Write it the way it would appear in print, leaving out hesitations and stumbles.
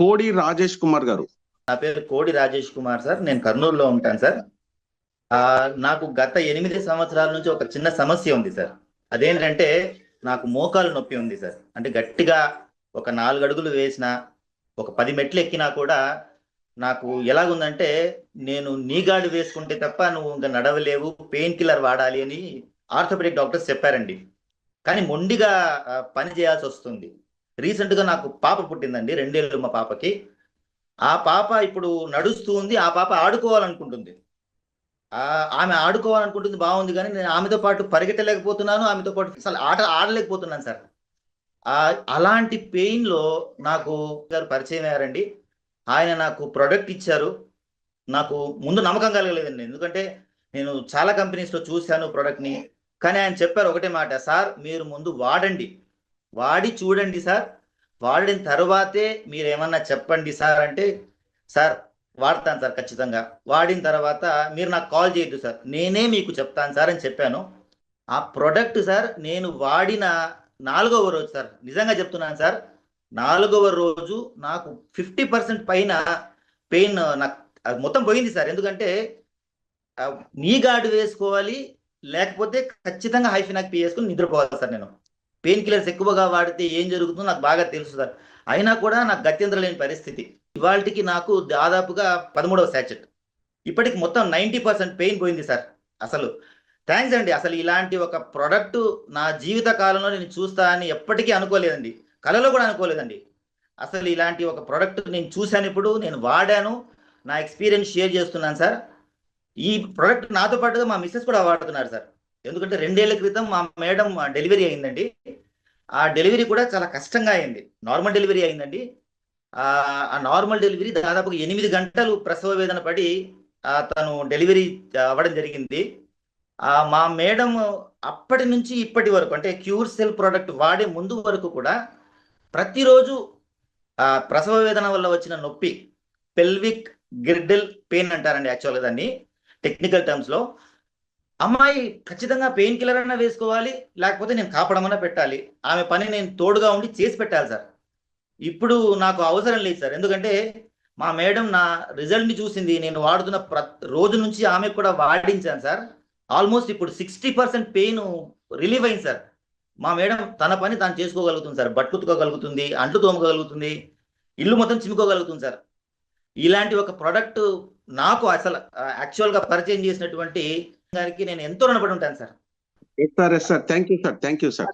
కోడి రాజేష్ కుమార్ గారు. నా పేరు కోడి రాజేష్ కుమార్ సార్. నేను కర్నూలులో ఉంటాను సార్. నాకు గత 8 సంవత్సరాల నుంచి ఒక చిన్న సమస్య ఉంది సార్. అదేంటంటే నాకు మోకాలు నొప్పి ఉంది సార్. అంటే గట్టిగా ఒక 4 అడుగులు వేసినా, ఒక 10 మెట్లు ఎక్కినా కూడా నాకు ఎలాగుందంటే, నేను నీ గార్డు వేసుకుంటే తప్ప నువ్వు ఇంకా నడవలేవు, పెయిన్ కిల్లర్ వాడాలి అని ఆర్థోపెడిక్ డాక్టర్స్ చెప్పారండి. కానీ మొండిగా పని చేయాల్సి వస్తుంది. రీసెంట్గా నాకు పాప పుట్టిందండి, 2 ఏళ్ళు మా పాపకి. ఆ పాప ఇప్పుడు నడుస్తూ ఉంది. ఆ పాప ఆడుకోవాలనుకుంటుంది. ఆమె ఆడుకోవాలనుకుంటుంది, బాగుంది. కానీ నేను ఆమెతో పాటు పరిగెట్టలేకపోతున్నాను, ఆమెతో పాటు అసలు ఆడలేకపోతున్నాను సార్. అలాంటి పెయిన్లో నాకు గారు పరిచయం అయ్యారండి. ఆయన నాకు ప్రోడక్ట్ ఇచ్చారు. నాకు ముందు నమ్మకం కలగలేదండి, ఎందుకంటే నేను చాలా కంపెనీస్లో చూశాను ప్రోడక్ట్ని. కానీ ఆయన చెప్పారు ఒకటే మాట, సార్ మీరు ముందు వాడండి, వాడి చూడండి సార్, వాడిన తర్వాతే మీరు ఏమన్నా చెప్పండి సార్ అంటే, సార్ వాడతాను సార్ ఖచ్చితంగా, వాడిన తర్వాత మీరు నాకు కాల్ చేయొద్దు సార్, నేనే మీకు చెప్తాను సార్ అని చెప్పాను. ఆ ప్రోడక్ట్ సార్ నేను వాడిన 4వ రోజు సార్, నిజంగా చెప్తున్నాను సార్, 4వ రోజు నాకు 50% పైన పెయిన్ నాకు మొత్తం పోయింది సార్. ఎందుకంటే నీ గార్డు వేసుకోవాలి, లేకపోతే ఖచ్చితంగా హైఫినాక్ పీ వేసుకుని నిద్రపోవాలి సార్. నేను పెయిన్ కిల్లర్స్ ఎక్కువగా వాడితే ఏం జరుగుతుందో నాకు బాగా తెలుసు సార్. అయినా కూడా నాకు గత్యంతరం లేని పరిస్థితి. ఇవాళకి నాకు దాదాపుగా 13వ శాచెట్. ఇప్పటికి మొత్తం 90% పెయిన్ పోయింది సార్. అసలు థ్యాంక్స్ అండి. అసలు ఇలాంటి ఒక ప్రోడక్ట్ నా జీవిత కాలంలో నేను చూస్తా అని ఎప్పటికీ అనుకోలేదండి, కలలో కూడా అనుకోలేదండి. అసలు ఇలాంటి ఒక ప్రోడక్ట్ నేను చూశాను, ఇప్పుడు నేను వాడాను, నా ఎక్స్పీరియన్స్ షేర్ చేస్తున్నాను సార్. ఈ ప్రోడక్ట్ నాతో పాటుగా మా మిస్సెస్ కూడా వాడుతున్నారు సార్. ఎందుకంటే 2 ఏళ్ల క్రితం మా మేడం డెలివరీ అయిందండి. ఆ డెలివరీ కూడా చాలా కష్టంగా అయింది. నార్మల్ డెలివరీ అయిందండి. ఆ నార్మల్ డెలివరీ దాదాపుగా 8 గంటలు ప్రసవ వేదన పడి తను డెలివరీ అవ్వడం జరిగింది. మా మేడం అప్పటి నుంచి ఇప్పటి వరకు, అంటే క్యూర్ సెల్ ప్రోడక్ట్ వాడే ముందు వరకు కూడా ప్రతిరోజు ప్రసవ వేదన వల్ల వచ్చిన నొప్పి, పెల్విక్ గిర్డిల్ పెయిన్ అంటారండి యాక్చువల్గా దాన్ని టెక్నికల్ టర్మ్స్లో, అమ్మాయి ఖచ్చితంగా పెయిన్ కిల్లర్ అన్నా వేసుకోవాలి, లేకపోతే నేను కాపడమన్నా పెట్టాలి, ఆమె పని నేను తోడుగా ఉండి చేసి పెట్టాలి సార్. ఇప్పుడు నాకు అవసరం లేదు సార్, ఎందుకంటే మా మేడం నా రిజల్ట్ని చూసింది. నేను వాడుతున్న రోజు నుంచి ఆమె కూడా వాడించాను సార్. ఆల్మోస్ట్ ఇప్పుడు 60% పెయిన్ రిలీవ్ అయింది సార్. మా మేడం తన పని తాను చేసుకోగలుగుతుంది సార్. బట్టలు ఉతుకోగలుగుతుంది, అంట్లు తోమగలుగుతుంది, ఇల్లు మొత్తం చిమ్ముకోగలుగుతుంది సార్. ఇలాంటి ఒక ప్రోడక్ట్ నాకు అసలు యాక్చువల్గా పరిచయం చేసినటువంటి గారికి నేను ఎంతో రుణపడి ఉంటాను sir. Sir thank you sir.